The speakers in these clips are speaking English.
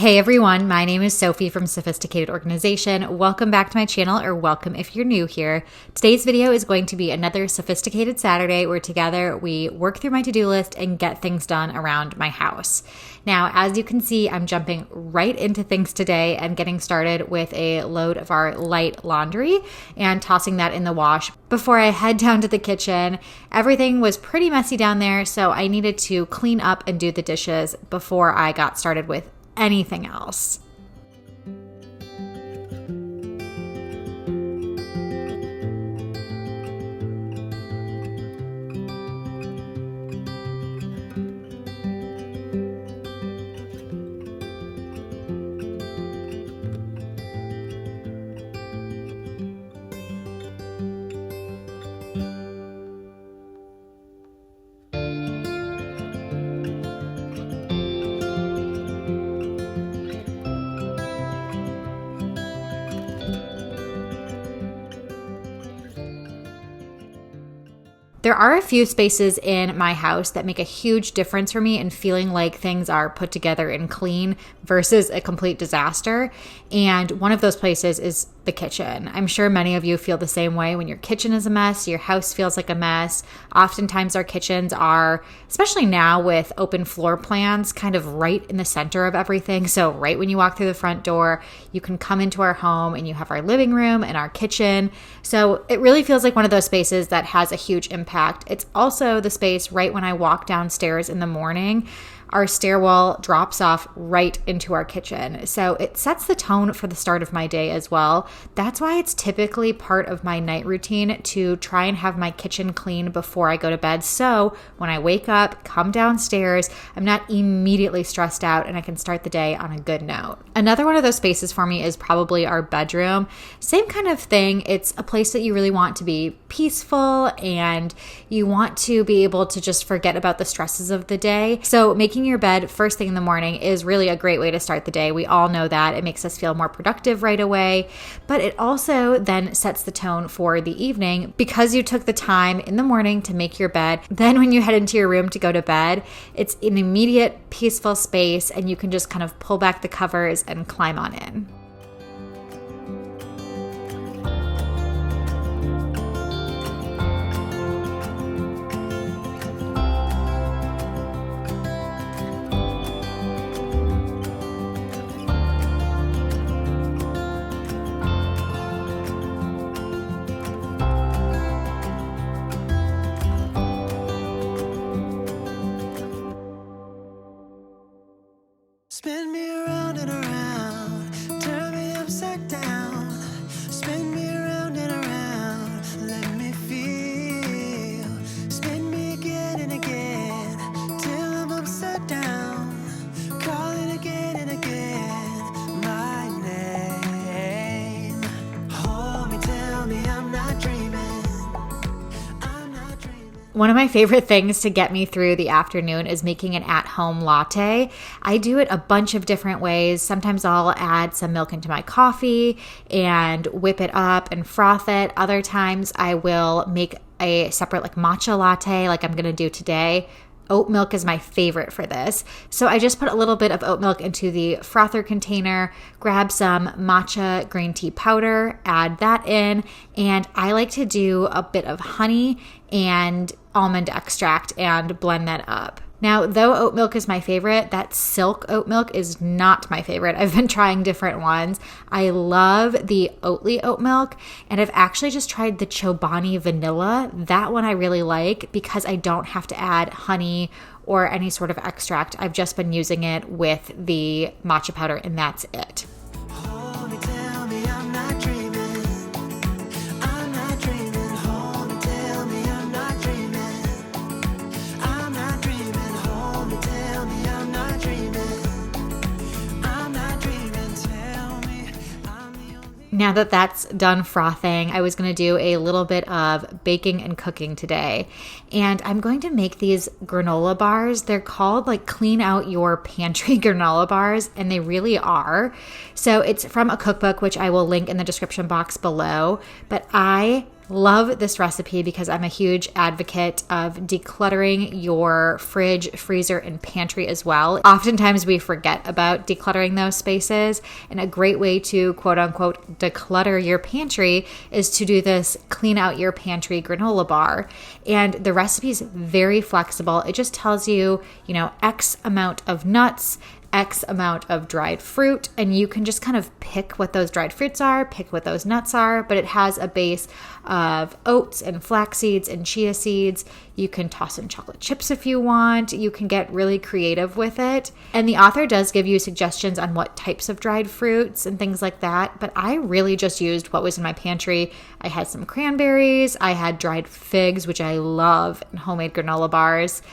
Hey everyone, my name is Sophie from Sophisticated Organization. Welcome back to my channel, or welcome if you're new here. Today's video is going to be another Sophisticated Saturday where together we work through my to-do list and get things done around my house. Now, as you can see, I'm jumping right into things today and getting started with a load of our light laundry and tossing that in the wash before I head down to the kitchen. Everything was pretty messy down there, so I needed to clean up and do the dishes before I got started with anything else. There are a few spaces in my house that make a huge difference for me in feeling like things are put together and clean versus a complete disaster. And one of those places is the kitchen. I'm sure many of you feel the same way when your kitchen is a mess, your house feels like a mess. Oftentimes our kitchens are, especially now with open floor plans, kind of right in the center of everything. So right when you walk through the front door, you can come into our home and you have our living room and our kitchen. So it really feels like one of those spaces that has a huge impact. It's also the space right when I walk downstairs in the morning. Our stairwell drops off right into our kitchen. So it sets the tone for the start of my day as well. That's why it's typically part of my night routine to try and have my kitchen clean before I go to bed. So when I wake up, come downstairs, I'm not immediately stressed out and I can start the day on a good note. Another one of those spaces for me is probably our bedroom. Same kind of thing. It's a place that you really want to be peaceful and you want to be able to just forget about the stresses of the day. So making your bed first thing in the morning is really a great way to start the day. We all know that. It makes us feel more productive right away, but it also then sets the tone for the evening because you took the time in the morning to make your bed. Then when you head into your room to go to bed, it's an immediate peaceful space and you can just kind of pull back the covers and climb on in. Spin me around and around, turn me upside down. Spin me around and around, let me feel. Spin me again and again, till I'm upside down. Calling again and again, my name. Hold me, tell me I'm not dreaming. One of my favorite things to get me through the afternoon is making an at-home latte. I do it a bunch of different ways. Sometimes I'll add some milk into my coffee and whip it up and froth it. Other times I will make a separate matcha latte like I'm going to do today. Oat milk is my favorite for this. So I just put a little bit of oat milk into the frother container, grab some matcha green tea powder, add that in, and I like to do a bit of honey and almond extract and blend that up. Now, though oat milk is my favorite, that silk oat milk is not my favorite. I've been trying different ones. I love the Oatly oat milk, and I've actually just tried the Chobani vanilla. That one I really like because I don't have to add honey or any sort of extract. I've just been using it with the matcha powder, and that's it. Hold me, tell me I'm not dreaming. I'm not dreaming. Hold me, tell me I'm not dreaming. I'm not dreaming. Hold me, tell me I'm not dreaming. I'm not dreaming. Tell me I'm the only. Now that that's done frothing, I was going to do a little bit of baking and cooking today. And I'm going to make these granola bars. They're called Clean Out Your Pantry granola bars, and they really are. So it's from a cookbook, which I will link in the description box below. But I Love this recipe because I'm a huge advocate of decluttering your fridge, freezer, and pantry as well. Oftentimes we forget about decluttering those spaces, and a great way to quote unquote declutter your pantry is to do this clean out your pantry granola bar. And the recipe is very flexible. It just tells you, X amount of nuts, X amount of dried fruit, and you can just kind of pick what those dried fruits are, pick what those nuts are, but it has a base of oats and flax seeds and chia seeds. You can toss in chocolate chips if you want. You can get really creative with it. And the author does give you suggestions on what types of dried fruits and things like that, but I really just used what was in my pantry. I had some cranberries, I had dried figs, which I love in homemade granola bars.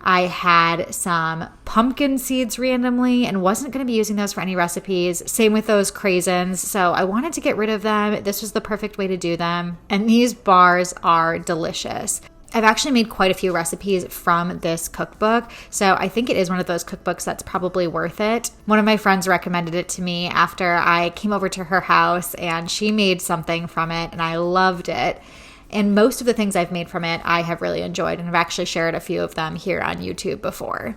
I had some pumpkin seeds randomly and wasn't going to be using those for any recipes. Same with those craisins. So I wanted to get rid of them. This was the perfect way to do them. And these bars are delicious. I've actually made quite a few recipes from this cookbook, so I think it is one of those cookbooks that's probably worth it. One of my friends recommended it to me after I came over to her house, and she made something from it, and I loved it. And most of the things I've made from it, I have really enjoyed, and I've actually shared a few of them here on YouTube before.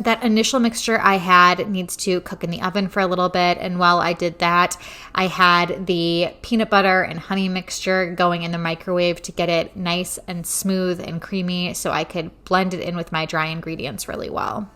That initial mixture I had needs to cook in the oven for a little bit, and while I did that, I had the peanut butter and honey mixture going in the microwave to get it nice and smooth and creamy so I could blend it in with my dry ingredients really well.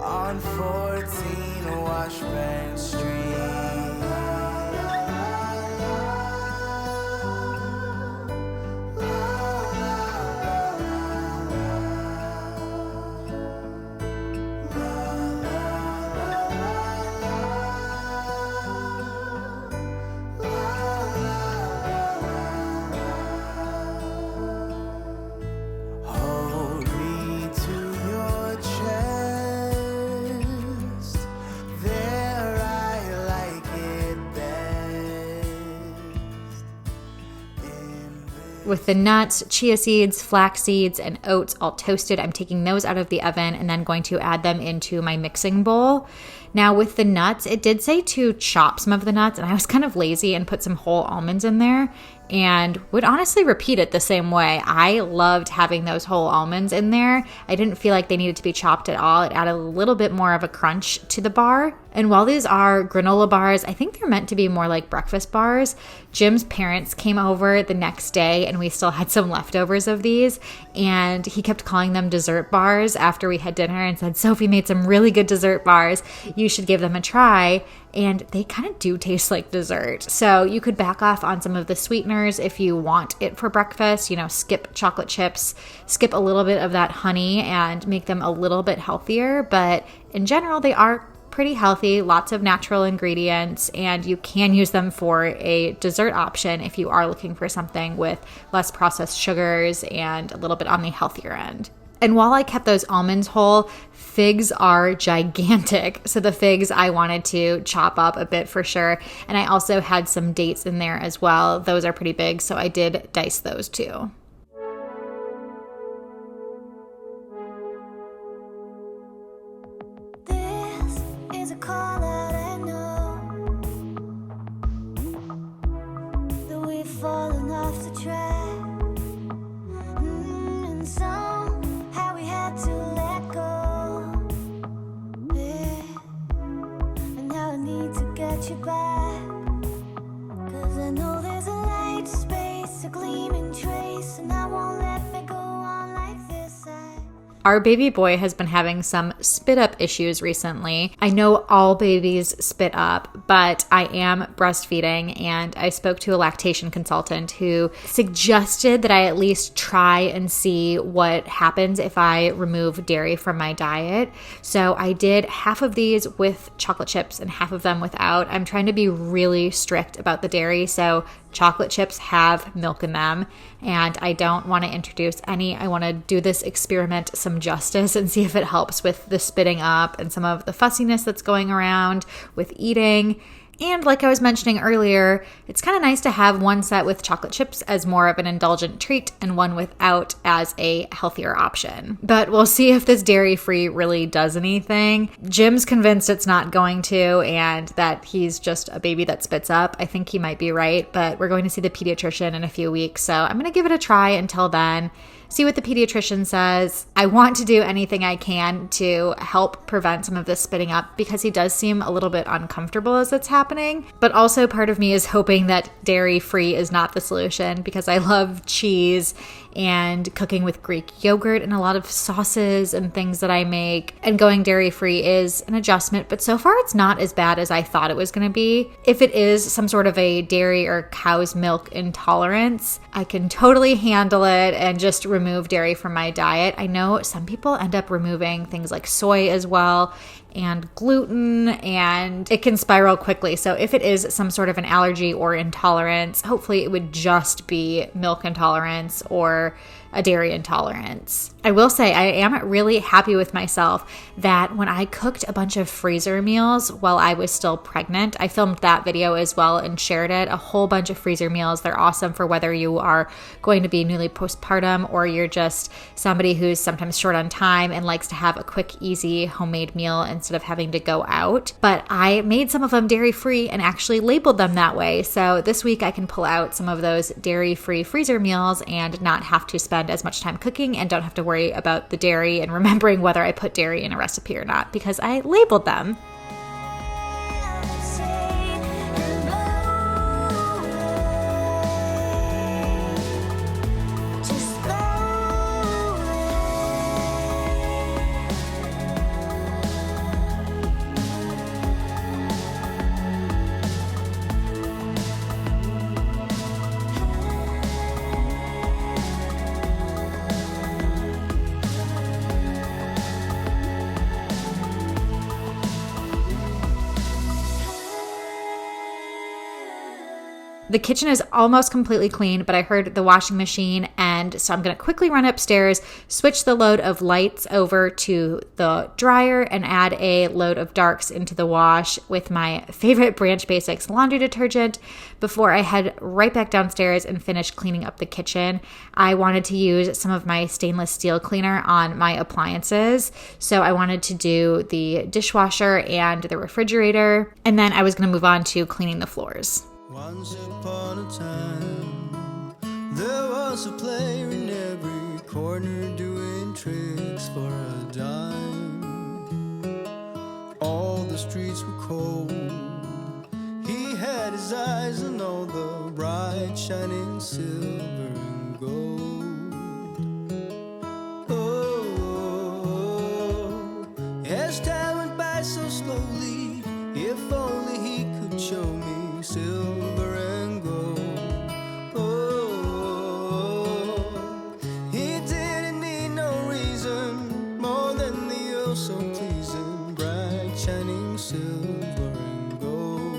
On 14 Washburn Street. With the nuts, chia seeds, flax seeds, and oats all toasted, I'm taking those out of the oven and then going to add them into my mixing bowl. Now with the nuts, it did say to chop some of the nuts, and I was kind of lazy and put some whole almonds in there and would honestly repeat it the same way. I loved having those whole almonds in there. I didn't feel like they needed to be chopped at all. It added a little bit more of a crunch to the bar. And while these are granola bars, I think they're meant to be more like breakfast bars. Jim's parents came over the next day and we still had some leftovers of these, and he kept calling them dessert bars after we had dinner and said, Sophie made some really good dessert bars. You should give them a try. And they kind of do taste like dessert. So you could back off on some of the sweeteners if you want it for breakfast, skip chocolate chips, skip a little bit of that honey and make them a little bit healthier. But in general, they are pretty healthy, lots of natural ingredients, and you can use them for a dessert option if you are looking for something with less processed sugars and a little bit on the healthier end. And while I kept those almonds whole, figs are gigantic. So the figs I wanted to chop up a bit for sure. And I also had some dates in there as well. Those are pretty big, so I did dice those too. This is a call that I know that we've fallen off the track. And somehow we had to let go. Yeah. got your back. 'Cause I know there's a light space, a gleaming trace, and I won't let me go on like this. Our baby boy has been having some spit up issues recently. I know all babies spit up, but I am breastfeeding, and I spoke to a lactation consultant who suggested that I at least try and see what happens if I remove dairy from my diet. So I did half of these with chocolate chips and half of them without. I'm trying to be really strict about the dairy, so chocolate chips have milk in them, and I don't want to introduce any. I want to do this experiment some justice and see if it helps with the spitting up and some of the fussiness that's going around with eating. And like I was mentioning earlier, it's kind of nice to have one set with chocolate chips as more of an indulgent treat and one without as a healthier option. But we'll see if this dairy-free really does anything. Jim's convinced it's not going to, and that he's just a baby that spits up. I think he might be right, but we're going to see the pediatrician in a few weeks, so I'm going to give it a try until then. See what the pediatrician says. I want to do anything I can to help prevent some of this spitting up because he does seem a little bit uncomfortable as it's happening. But also part of me is hoping that dairy-free is not the solution because I love cheese and cooking with Greek yogurt and a lot of sauces and things that I make. And going dairy-free is an adjustment, but so far it's not as bad as I thought it was going to be. If it is some sort of a dairy or cow's milk intolerance, I can totally handle it and just remove dairy from my diet. I know some people end up removing things like soy as well and gluten, and it can spiral quickly. So if it is some sort of an allergy or intolerance, hopefully it would just be milk intolerance or a dairy intolerance. I will say I am really happy with myself that when I cooked a bunch of freezer meals while I was still pregnant, I filmed that video as well and shared it, a whole bunch of freezer meals. They're awesome for whether you are going to be newly postpartum or you're just somebody who's sometimes short on time and likes to have a quick, easy homemade meal instead of having to go out. But I made some of them dairy-free and actually labeled them that way. So this week I can pull out some of those dairy-free freezer meals and not have to spend as much time cooking and don't have to worry about the dairy and remembering whether I put dairy in a recipe or not because I labeled them. The kitchen is almost completely clean, but I heard the washing machine, and so I'm going to quickly run upstairs, switch the load of lights over to the dryer, and add a load of darks into the wash with my favorite Branch Basics laundry detergent before I head right back downstairs and finish cleaning up the kitchen. I wanted to use some of my stainless steel cleaner on my appliances, so I wanted to do the dishwasher and the refrigerator, and then I was going to move on to cleaning the floors. Once upon a time, there was a player in every corner doing tricks for a dime. All the streets were cold. He had his eyes on all the bright, shining silver and gold. Oh, as time went by so slowly, if only he could show me silver and gold. Oh, he didn't need no reason more than the oh so pleasing bright shining silver and gold.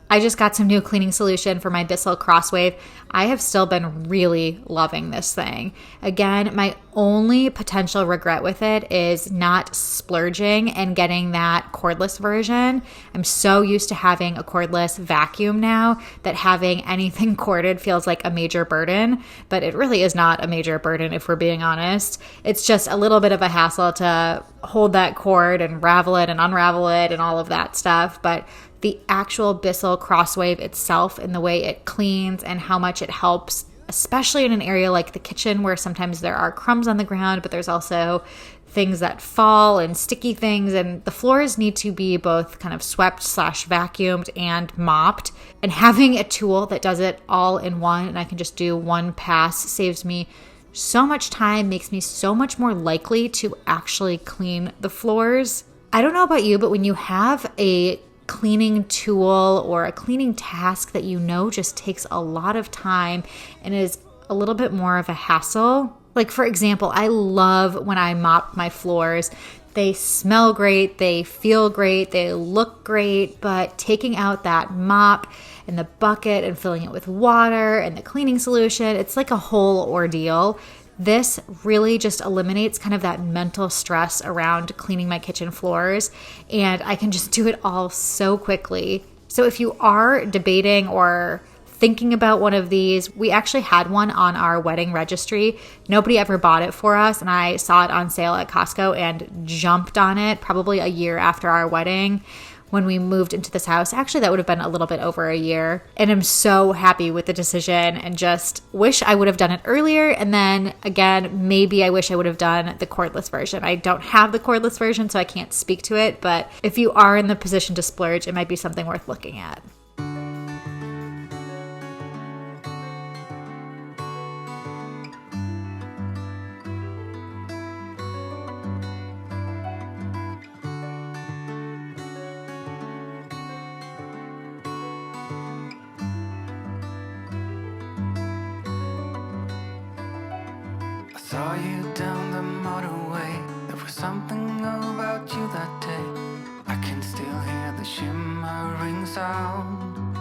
I just got some new cleaning solution for my Bissell Crosswave. I have still been really loving this thing. Again, my only potential regret with it is not splurging and getting that cordless version. I'm so used to having a cordless vacuum now that having anything corded feels like a major burden, but it really is not a major burden if we're being honest. It's just a little bit of a hassle to hold that cord and ravel it and unravel it and all of that stuff, but the actual Bissell Crosswave itself and the way it cleans and how much it helps, especially in an area like the kitchen where sometimes there are crumbs on the ground, but there's also things that fall and sticky things, and the floors need to be both kind of swept / vacuumed and mopped. And having a tool that does it all in one, and I can just do one pass, saves me so much time, makes me so much more likely to actually clean the floors. I don't know about you, but when you have a cleaning tool or a cleaning task that you know just takes a lot of time and is a little bit more of a hassle. Like, for example, I love when I mop my floors. They smell great, they feel great, they look great, but taking out that mop and the bucket and filling it with water and the cleaning solution, it's like a whole ordeal. This really just eliminates kind of that mental stress around cleaning my kitchen floors, and I can just do it all so quickly. So if you are debating or thinking about one of these, we actually had one on our wedding registry. Nobody ever bought it for us, and I saw it on sale at Costco and jumped on it probably a year after our wedding when we moved into this house. Actually, that would have been a little bit over a year. And I'm so happy with the decision and just wish I would have done it earlier. And then again, maybe I wish I would have done the cordless version. I don't have the cordless version, so I can't speak to it. But if you are in the position to splurge, it might be something worth looking at. Saw you down the motorway. There was something about you that day. I can still hear the shimmering sound.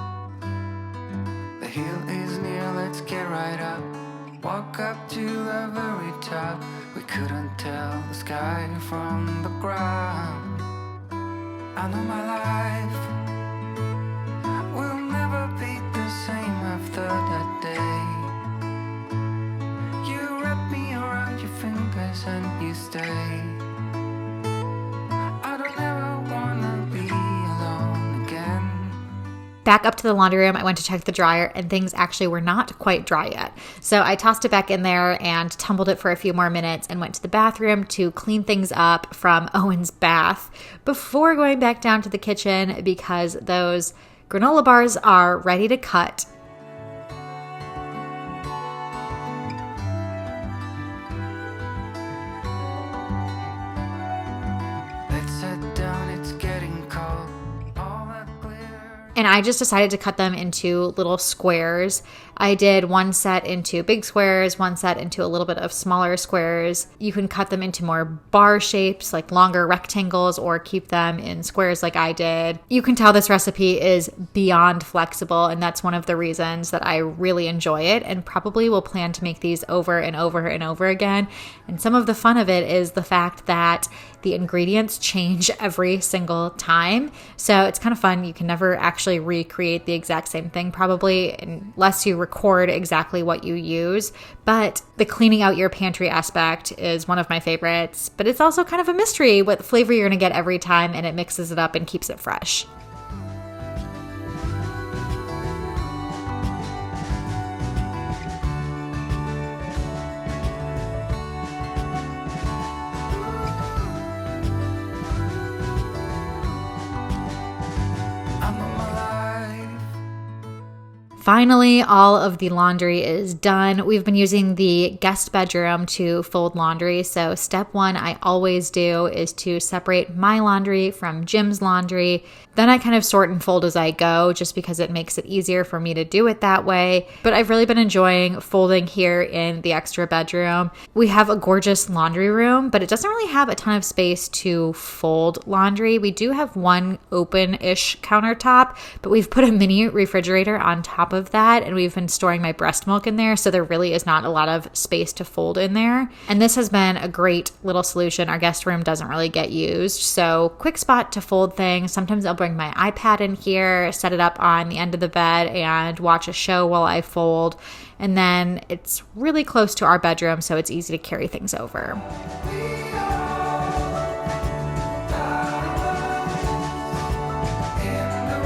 The hill is near, let's get right up. Walk up to the very top. We couldn't tell the sky from the ground. I know my life will never be the same after that day. You wrap me around your fingers and you stay. I don't ever wanna be alone again. Back up to the laundry room, I went to check the dryer, and things actually were not quite dry yet. So I tossed it back in there and tumbled it for a few more minutes and went to the bathroom to clean things up from Owen's bath before going back down to the kitchen because those granola bars are ready to cut. Let's sit down, it's getting cold. All that glitter. And I just decided to cut them into little squares. I did one set into big squares, one set into a little bit of smaller squares. You can cut them into more bar shapes, like longer rectangles, or keep them in squares like I did. You can tell this recipe is beyond flexible, and that's one of the reasons that I really enjoy it and probably will plan to make these over and over and over again. And some of the fun of it is the fact that the ingredients change every single time. So it's kind of fun. You can never actually recreate the exact same thing, probably, unless you record exactly what you use. But the cleaning out your pantry aspect is one of my favorites. But it's also kind of a mystery what flavor you're going to get every time, and it mixes it up and keeps it fresh. Finally, all of the laundry is done. We've been using the guest bedroom to fold laundry. So step one I always do is to separate my laundry from Jim's laundry. Then I kind of sort and fold as I go just because it makes it easier for me to do it that way. But I've really been enjoying folding here in the extra bedroom. We have a gorgeous laundry room, but it doesn't really have a ton of space to fold laundry. We do have one open-ish countertop, but we've put a mini refrigerator on top of that, and we've been storing my breast milk in there, so there really is not a lot of space to fold in there. And this has been a great little solution. Our guest room doesn't really get used, so quick spot to fold things. Sometimes I'll bring my iPad in here, set it up on the end of the bed, and watch a show while I fold. And then it's really close to our bedroom, so it's easy to carry things over. In the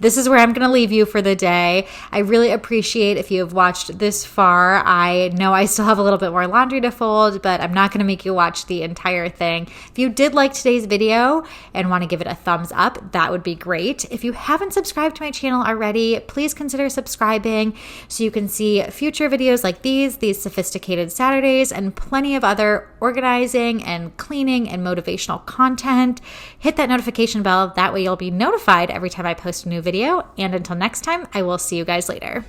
this is where I'm going to leave you for the day. I really appreciate if you have watched this far. I know I still have a little bit more laundry to fold, but I'm not going to make you watch the entire thing. If you did like today's video and want to give it a thumbs up, that would be great. If you haven't subscribed to my channel already, please consider subscribing so you can see future videos like these sophisticated Saturdays, and plenty of other organizing and cleaning and motivational content. Hit that notification bell. That way you'll be notified every time I post a new video. And until next time, I will see you guys later.